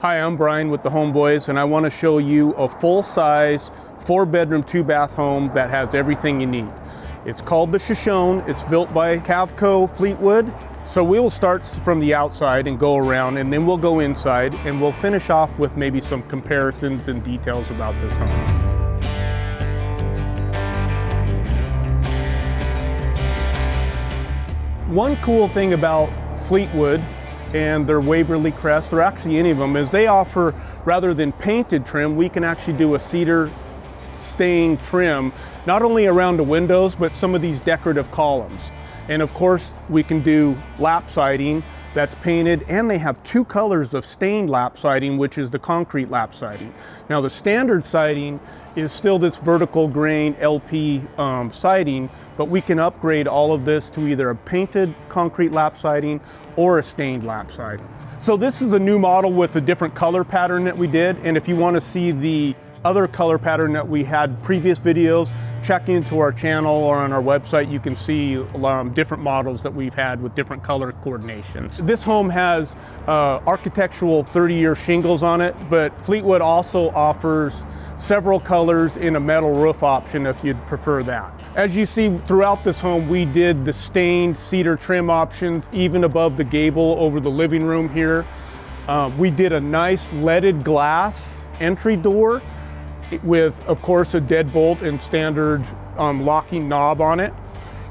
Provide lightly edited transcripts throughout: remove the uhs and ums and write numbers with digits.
Hi, I'm Brian with the Homeboys, and I want to show you a full-size, 4-bedroom, 2-bath home that has everything you need. It's called the Shoshone. It's built by Cavco Fleetwood. So we'll start from the outside and go around, and then we'll go inside, and we'll finish off with maybe some comparisons and details about this home. One cool thing about Fleetwood and their Waverly Crest, or actually any of them, is they offer, rather than painted trim, we can actually do a cedar-stained trim, not only around the windows, but some of these decorative columns. And of course, we can do lap siding that's painted, and they have 2 colors of stained lap siding, which is the concrete lap siding. Now the standard siding is still this vertical grain LP siding, but we can upgrade all of this to either a painted concrete lap siding or a stained lap siding. So this is a new model with a different color pattern that we did, and if you want to see the other color pattern that we had previous videos, check into our channel or on our website. You can see different models that we've had with different color coordinations. This home has architectural 30-year shingles on it, but Fleetwood also offers several colors in a metal roof option if you'd prefer that. As you see throughout this home, we did the stained cedar trim options even above the gable over the living room here. We did a nice leaded glass entry door with, of course, a deadbolt and standard locking knob on it.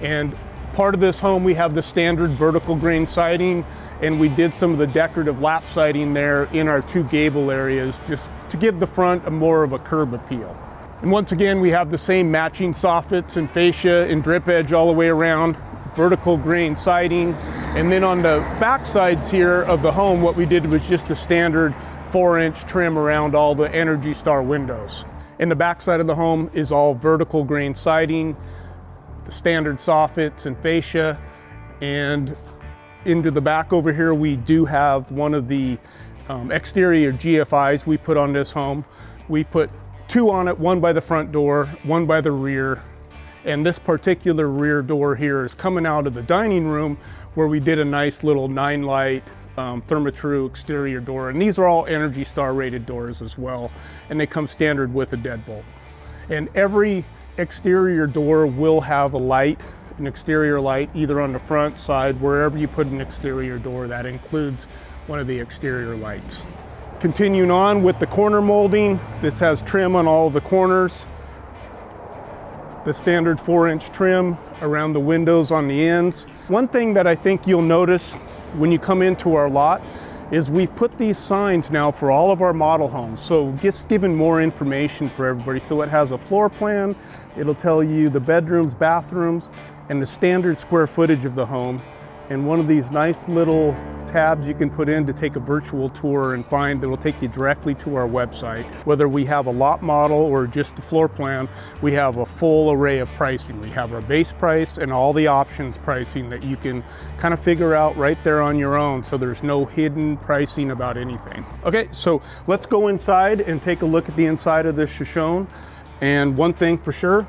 And part of this home, we have the standard vertical grain siding, and we did some of the decorative lap siding there in our 2 gable areas, just to give the front a more of a curb appeal. And once again, we have the same matching soffits and fascia and drip edge all the way around, vertical grain siding. And then on the back sides here of the home, what we did was just the standard 4-inch trim around all the Energy Star windows. And the back side of the home is all vertical grain siding, the standard soffits and fascia. And into the back over here, we do have one of the exterior GFIs we put on this home. We put 2 on it, 1 by the front door, 1 by the rear. And this particular rear door here is coming out of the dining room, where we did a nice little 9-light Therma-Tru exterior door. And these are all Energy Star rated doors as well. And they come standard with a deadbolt. And every exterior door will have a light, an exterior light, either on the front side, wherever you put an exterior door, that includes one of the exterior lights. Continuing on with the corner molding, this has trim on all of the corners. The standard 4-inch trim around the windows on the ends. One thing that I think you'll notice when you come into our lot is we've put these signs now for all of our model homes. So just giving more information for everybody. So it has a floor plan, it'll tell you the bedrooms, bathrooms, and the standard square footage of the home. And one of these nice little tabs you can put in to take a virtual tour and find that will take you directly to our website. Whether we have a lot model or just the floor plan, we have a full array of pricing. We have our base price and all the options pricing that you can kind of figure out right there on your own, so there's no hidden pricing about anything. Okay, so let's go inside and take a look at the inside of this Shoshone. And one thing for sure,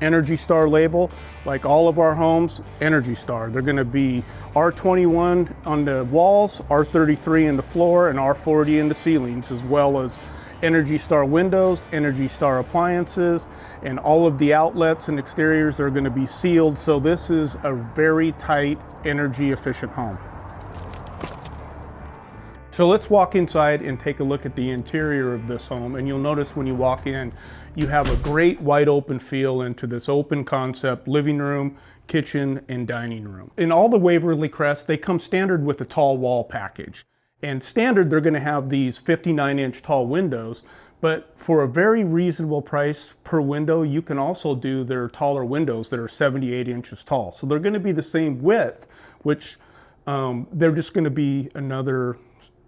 Energy Star label, like all of our homes, Energy Star. They're gonna be R21 on the walls, R33 in the floor, and R40 in the ceilings, as well as Energy Star windows, Energy Star appliances, and all of the outlets and exteriors are gonna be sealed. So this is a very tight, energy efficient home. So let's walk inside and take a look at the interior of this home. And you'll notice when you walk in, you have a great wide open feel into this open concept living room, kitchen, and dining room. In all the Waverly Crest, they come standard with a tall wall package. And standard, they're gonna have these 59-inch tall windows, but for a very reasonable price per window, you can also do their taller windows that are 78 inches tall. So they're gonna be the same width, which they're just gonna be another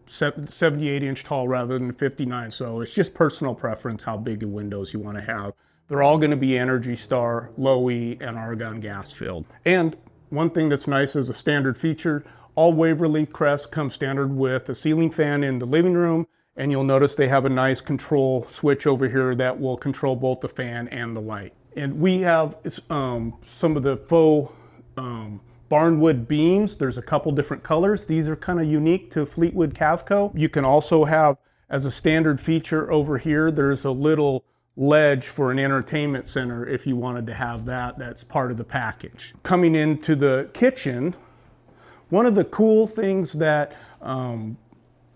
78-inch tall rather than 59. So it's just personal preference how big of windows you want to have. They're all going to be Energy Star, low E, and argon gas filled. And one thing that's nice is a standard feature, all Waverly Crests come standard with a ceiling fan in the living room, and you'll notice they have a nice control switch over here that will control both the fan and the light. And we have some of the faux barnwood beams. There's a couple different colors. These are kind of unique to Fleetwood Cavco. You can also have, as a standard feature over here, there's a little ledge for an entertainment center if you wanted to have that. That's part of the package. Coming into the kitchen, one of the cool things that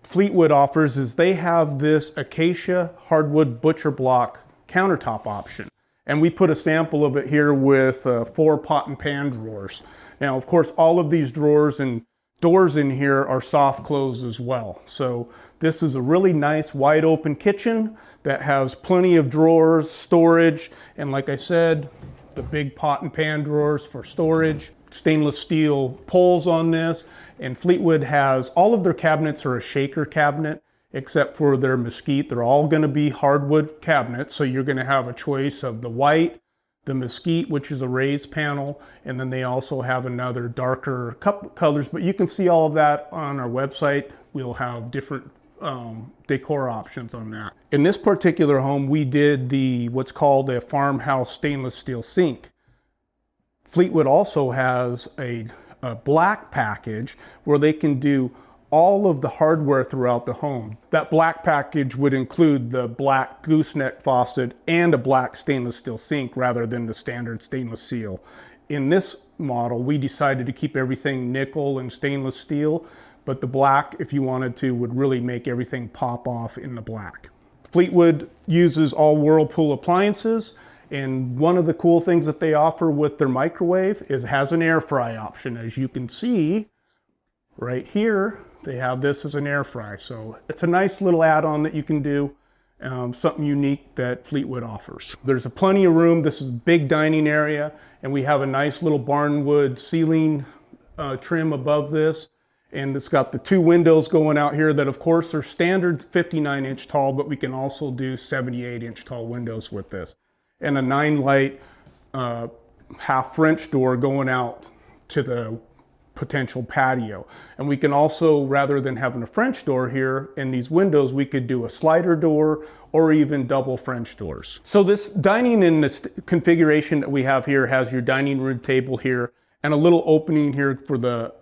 Fleetwood offers is they have this acacia hardwood butcher block countertop option. And we put a sample of it here with 4 pot and pan drawers. Now, of course, all of these drawers and doors in here are soft close as well. So this is a really nice wide open kitchen that has plenty of drawers, storage, and like I said, the big pot and pan drawers for storage. Stainless steel poles on this, and Fleetwood has all of their cabinets are a shaker cabinet except for their mesquite. They're all going to be hardwood cabinets, so you're going to have a choice of the white, the mesquite, which is a raised panel, and then they also have another darker couple colors, but you can see all of that on our website. We'll have different decor options on that. In this particular home, we did what's called a Farmhouse stainless steel sink. Fleetwood also has a black package where they can do all of the hardware throughout the home. That black package would include the black gooseneck faucet and a black stainless steel sink rather than the standard stainless steel. In this model, we decided to keep everything nickel and stainless steel, but the black, if you wanted to, would really make everything pop off in the black. Fleetwood uses all Whirlpool appliances, and one of the cool things that they offer with their microwave is it has an air fry option. As you can see right here, they have this as an air fry. So it's a nice little add-on that you can do, something unique that Fleetwood offers. There's plenty of room. This is a big dining area, and we have a nice little barnwood ceiling trim above this. And it's got the 2 windows going out here that of course are standard 59-inch tall, but we can also do 78-inch tall windows with this. And a 9-light half French door going out to the potential patio. And we can also, rather than having a French door here in these windows, we could do a slider door or even double French doors. So this dining in this configuration that we have here has your dining room table here and a little opening here for the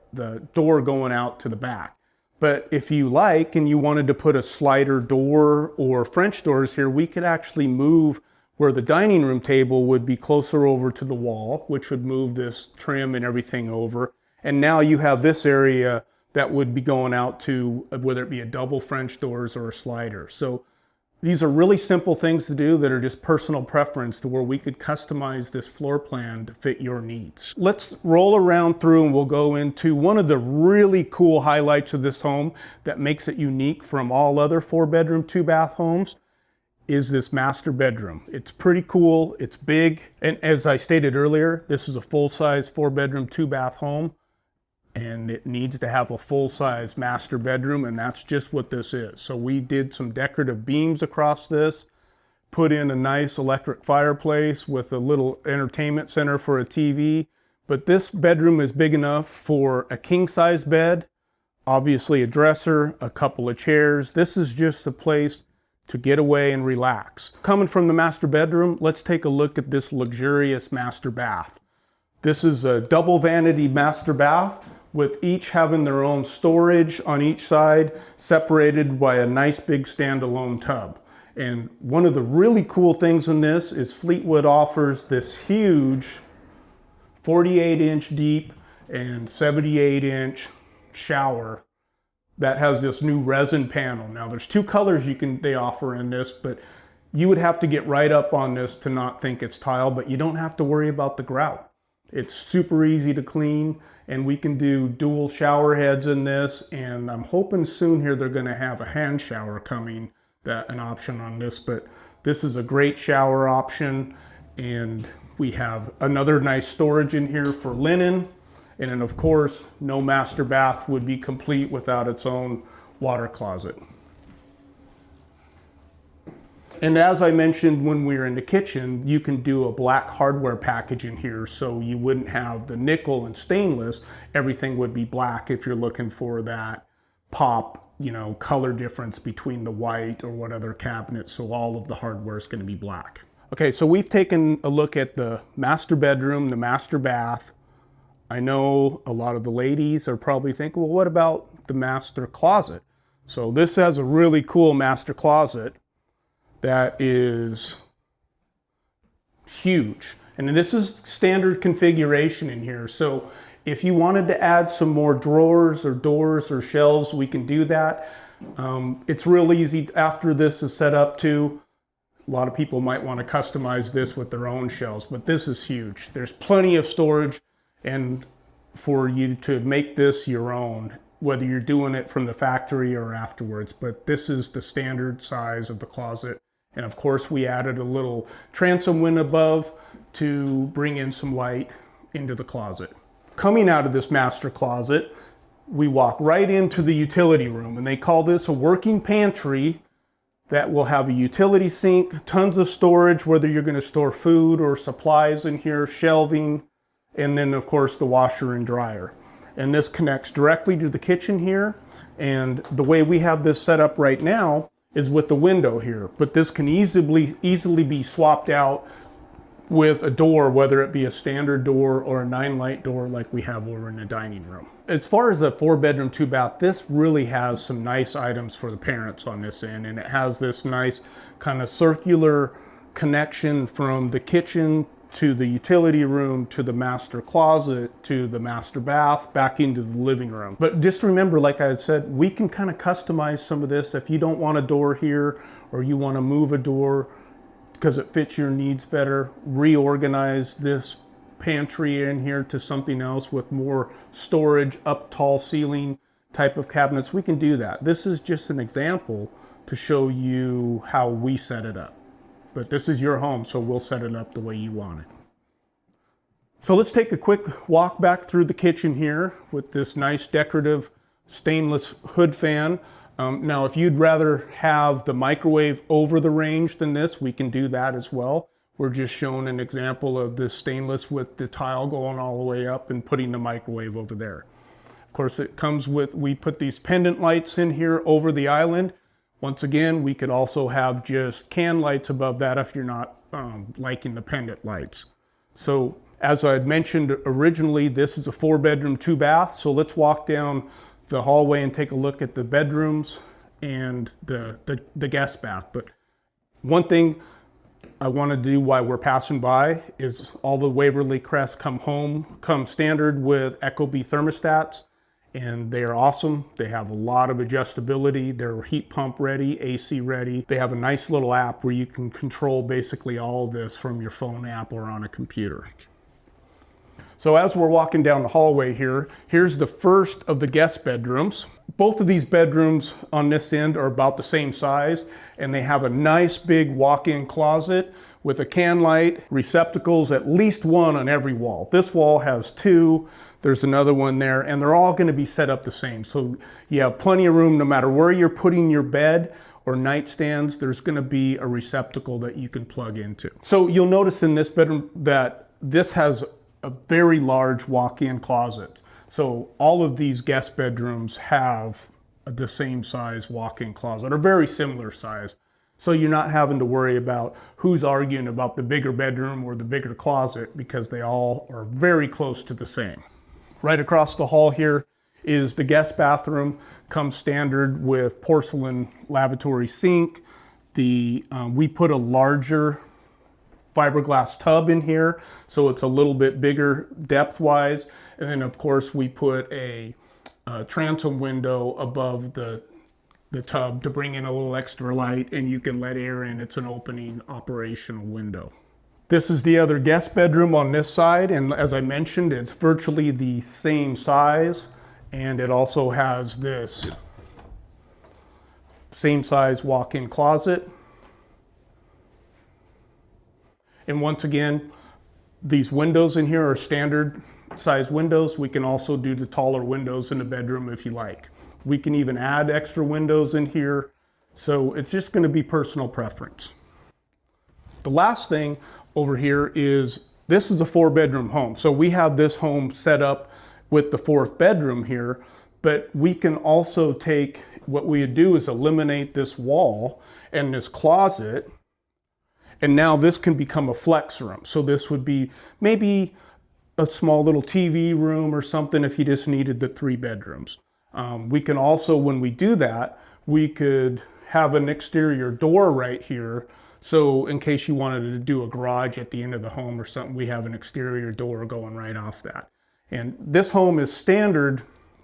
door going out to the back. But if you like and you wanted to put a slider door or French doors here, we could actually move where the dining room table would be closer over to the wall, which would move this trim and everything over. And now you have this area that would be going out to whether it be a double French doors or a slider. So these are really simple things to do that are just personal preference to where we could customize this floor plan to fit your needs. Let's roll around through and we'll go into one of the really cool highlights of this home that makes it unique from all other 4-bedroom, 2-bath homes is this master bedroom. It's pretty cool, it's big, and as I stated earlier, this is a full-size 4-bedroom, 2-bath home, and it needs to have a full-size master bedroom, and that's just what this is. So we did some decorative beams across this, put in a nice electric fireplace with a little entertainment center for a TV, but this bedroom is big enough for a king-size bed, obviously a dresser, a couple of chairs. This is just a place to get away and relax. Coming from the master bedroom, let's take a look at this luxurious master bath. This is a double vanity master bath with each having their own storage on each side, separated by a nice big standalone tub. And one of the really cool things in this is Fleetwood offers this huge 48-inch deep and 78-inch shower that has this new resin panel. Now there's 2 colors they offer in this, but you would have to get right up on this to not think it's tile, but you don't have to worry about the grout. It's super easy to clean, and we can do dual shower heads in this, and I'm hoping soon here they're gonna have a hand shower coming, an option on this, but this is a great shower option, and we have another nice storage in here for linen. And then of course, no master bath would be complete without its own water closet. And as I mentioned when we were in the kitchen, you can do a black hardware package in here so you wouldn't have the nickel and stainless. Everything would be black if you're looking for that pop, color difference between the white or what other cabinet. So all of the hardware is going to be black. Okay, so we've taken a look at the master bedroom, the master bath, I know a lot of the ladies are probably thinking, well, what about the master closet? So this has a really cool master closet that is huge. And this is standard configuration in here. So if you wanted to add some more drawers or doors or shelves, we can do that. It's real easy after this is set up too. A lot of people might want to customize this with their own shelves, but this is huge. There's plenty of storage and for you to make this your own, whether you're doing it from the factory or afterwards. But this is the standard size of the closet. And of course we added a little transom window above to bring in some light into the closet. Coming out of this master closet, we walk right into the utility room, and they call this a working pantry that will have a utility sink, tons of storage, whether you're going to store food or supplies in here, shelving, and then of course the washer and dryer. And this connects directly to the kitchen here. And the way we have this set up right now is with the window here, but this can easily be swapped out with a door, whether it be a standard door or a 9-light door like we have over in the dining room. As far as the 4-bedroom, 2-bath, this really has some nice items for the parents on this end, and it has this nice kind of circular connection from the kitchen to the utility room to the master closet to the master bath back into the living room. But just remember, like I said, we can kind of customize some of this. If you don't want a door here or you want to move a door because it fits your needs better, reorganize this pantry in here to something else with more storage, up tall ceiling type of cabinets, we can do that. This is just an example to show you how we set it up. But this is your home, so we'll set it up the way you want it. So let's take a quick walk back through the kitchen here with this nice decorative stainless hood fan. Now, if you'd rather have the microwave over the range than this, we can do that as well. We're just showing an example of this stainless with the tile going all the way up and putting the microwave over there. Of course, it comes with, we put these pendant lights in here over the island. Once again, we could also have just can lights above that if you're not liking the pendant lights. So as I had mentioned originally, this is a 4-bedroom, 2-bath. So let's walk down the hallway and take a look at the bedrooms and the guest bath. But one thing I want to do while we're passing by is all the Waverly Crest come standard with Ecobee thermostats, and they are awesome. They have a lot of adjustability. They're heat pump ready, AC ready. They have a nice little app where you can control basically all of this from your phone app or on a computer. So as we're walking down the hallway here, here's the first of the guest bedrooms. Both of these bedrooms on this end are about the same size, and they have a nice big walk-in closet with a can light, receptacles, at least one on every wall. This wall has 2, there's another one there, and they're all gonna be set up the same. So you have plenty of room no matter where you're putting your bed or nightstands, there's gonna be a receptacle that you can plug into. So you'll notice in this bedroom that this has a very large walk-in closet. So all of these guest bedrooms have the same size walk-in closet, or very similar size. So you're not having to worry about who's arguing about the bigger bedroom or the bigger closet, because they all are very close to the same. Right across the hall here is the guest bathroom. Comes standard with porcelain lavatory sink. We put a larger fiberglass tub in here, so it's a little bit bigger depth-wise. And then of course we put a transom window above the tub to bring in a little extra light, and you can let air in. It's an opening operational window. This is the other guest bedroom on this side, and as I mentioned, it's virtually the same size, and it also has this same size walk-in closet. And once again, these windows in here are standard size windows. We can also do the taller windows in the bedroom if you like. We can even add extra windows in here. So it's just going to be personal preference. The last thing over here is, this is a 4-bedroom home. So we have this home set up with the 4th bedroom here, but we can also take, what we would do is eliminate this wall and this closet, and now this can become a flex room. So this would be maybe a small little TV room or something if you just needed the 3 bedrooms. We can also, when we do that, we could have an exterior door right here. So in case you wanted to do a garage at the end of the home or something, we have an exterior door going right off that. And this home is standard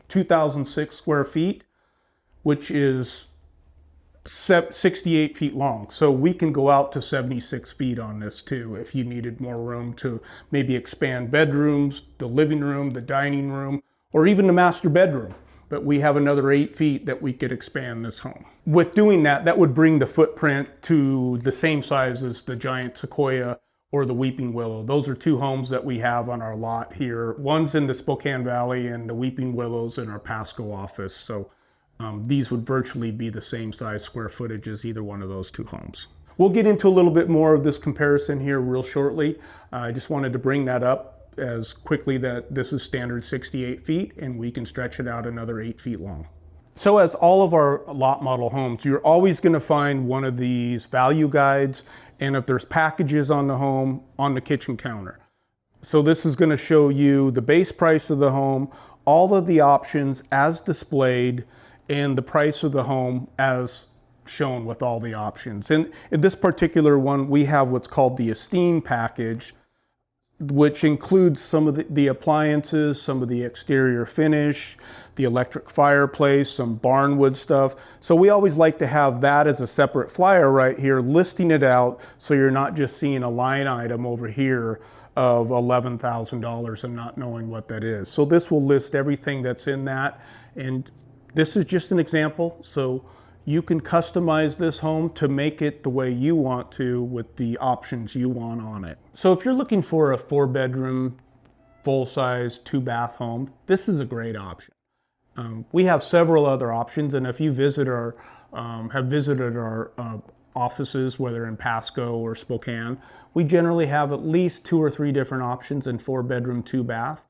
2006 square feet, which is 68 feet long. So we can go out to 76 feet on this too if you needed more room to maybe expand bedrooms, the living room, the dining room, or even the master bedroom. But we have another 8 feet that we could expand this home. With doing that, that would bring the footprint to the same size as the Giant Sequoia or the Weeping Willow. Those are 2 homes that we have on our lot here. One's in the Spokane Valley and the Weeping Willow's in our Pasco office. So these would virtually be the same size square footage as either one of those 2 homes. We'll get into a little bit more of this comparison here real shortly. I just wanted to bring that up as quickly that this is standard 68 feet and we can stretch it out another 8 feet long. So as all of our lot model homes, you're always going to find one of these value guides, and if there's packages on the home, on the kitchen counter. So this is going to show you the base price of the home, all of the options as displayed, and the price of the home as shown with all the options. And in this particular one, we have what's called the Esteem Package, which includes some of the appliances, some of the exterior finish, the electric fireplace, some barnwood stuff. So we always like to have that as a separate flyer right here, listing it out so you're not just seeing a line item over here of $11,000 and not knowing what that is. So this will list everything that's in that, and this is just an example. So you can customize this home to make it the way you want to with the options you want on it. So if you're looking for a 4-bedroom, full-size, 2-bath home, this is a great option. We have several other options, and if you have visited our offices, whether in Pasco or Spokane, we generally have at least 2 or 3 different options in 4-bedroom, 2-bath.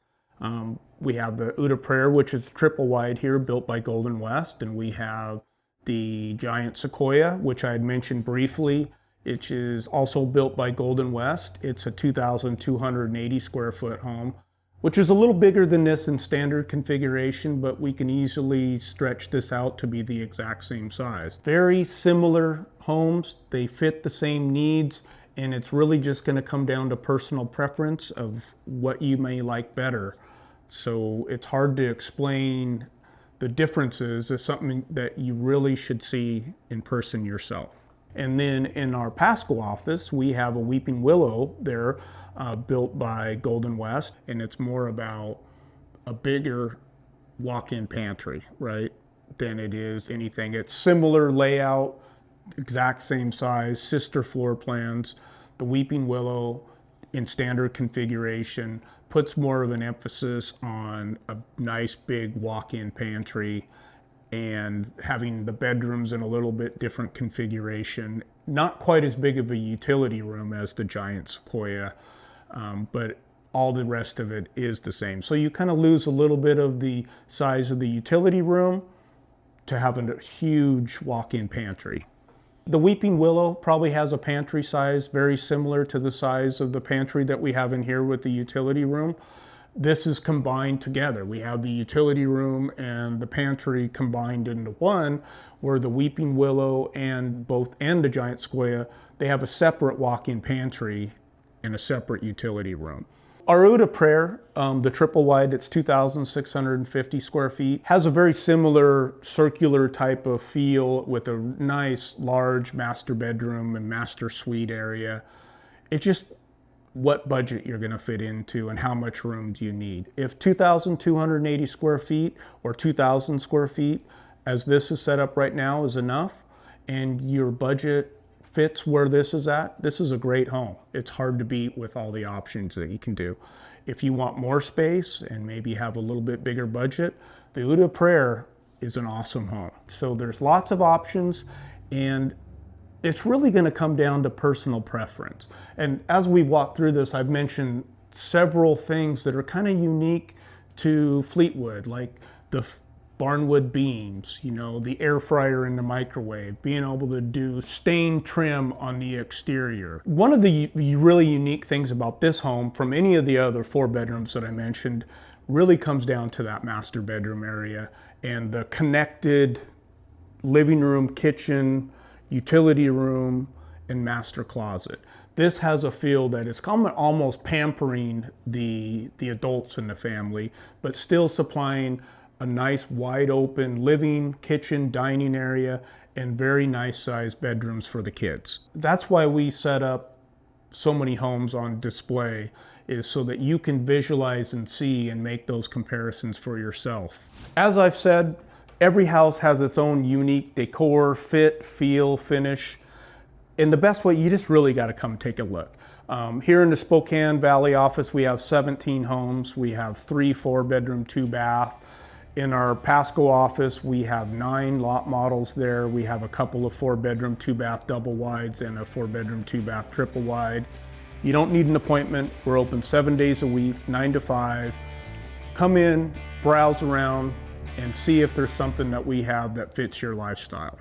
We have the UDA Prayer, which is triple wide here, built by Golden West, and we have the Giant Sequoia, which I had mentioned briefly, which is also built by Golden West. It's a 2,280 square foot home, which is a little bigger than this in standard configuration, but we can easily stretch this out to be the exact same size. Very similar homes, they fit the same needs, and it's really just going to come down to personal preference of what you may like better. So it's hard to explain the differences. Is something that you really should see in person yourself. And then in our Pasco office, we have a Weeping Willow there, built by Golden West, and it's more about a bigger walk-in pantry, right, than it is anything. It's similar layout, exact same size, sister floor plans. The Weeping Willow in standard configuration puts more of an emphasis on a nice big walk-in pantry and having the bedrooms in a little bit different configuration. Not quite as big of a utility room as the Giant Sequoia, but all the rest of it is the same. So you kind of lose a little bit of the size of the utility room to having a huge walk-in pantry. The Weeping Willow probably has a pantry size very similar to the size of the pantry that we have in here with the utility room. This is combined together. We have the utility room and the pantry combined into one, where the Weeping Willow and the Giant Sequoia, they have a separate walk-in pantry and a separate utility room. Our UDA Prayer, the triple wide, it's 2,650 square feet, has a very similar circular type of feel with a nice large master bedroom and master suite area. It's just what budget you're going to fit into and how much room do you need. If 2,280 square feet or 2,000 square feet, as this is set up right now, is enough, and your budget fits where this is at, this is a great home. It's hard to beat with all the options that you can do. If you want more space and maybe have a little bit bigger budget, the UDA Prayer is an awesome home. So there's lots of options, and it's really going to come down to personal preference. And as we walk through this, I've mentioned several things that are kind of unique to Fleetwood, like the barnwood beams, you know, the air fryer in the microwave, being able to do stained trim on the exterior. One of the really unique things about this home from any of the other 4 bedrooms that I mentioned really comes down to that master bedroom area and the connected living room, kitchen, utility room, and master closet. This has a feel that is almost pampering the adults in the family, but still supplying a nice wide open living, kitchen, dining area, and very nice sized bedrooms for the kids. That's why we set up so many homes on display, is so that you can visualize and see and make those comparisons for yourself. As I've said, every house has its own unique decor, fit, feel, finish. And the best way, you just really got to come take a look. Here in the Spokane Valley office, we have 17 homes. We have 3 4-bedroom, 2-bath. In our Pasco office, we have 9 lot models there. We have a couple of 4-bedroom, 2-bath double wides and a 4-bedroom, 2-bath triple wide. You don't need an appointment. We're open 7 days a week, 9 to 5. Come in, browse around, and see if there's something that we have that fits your lifestyle.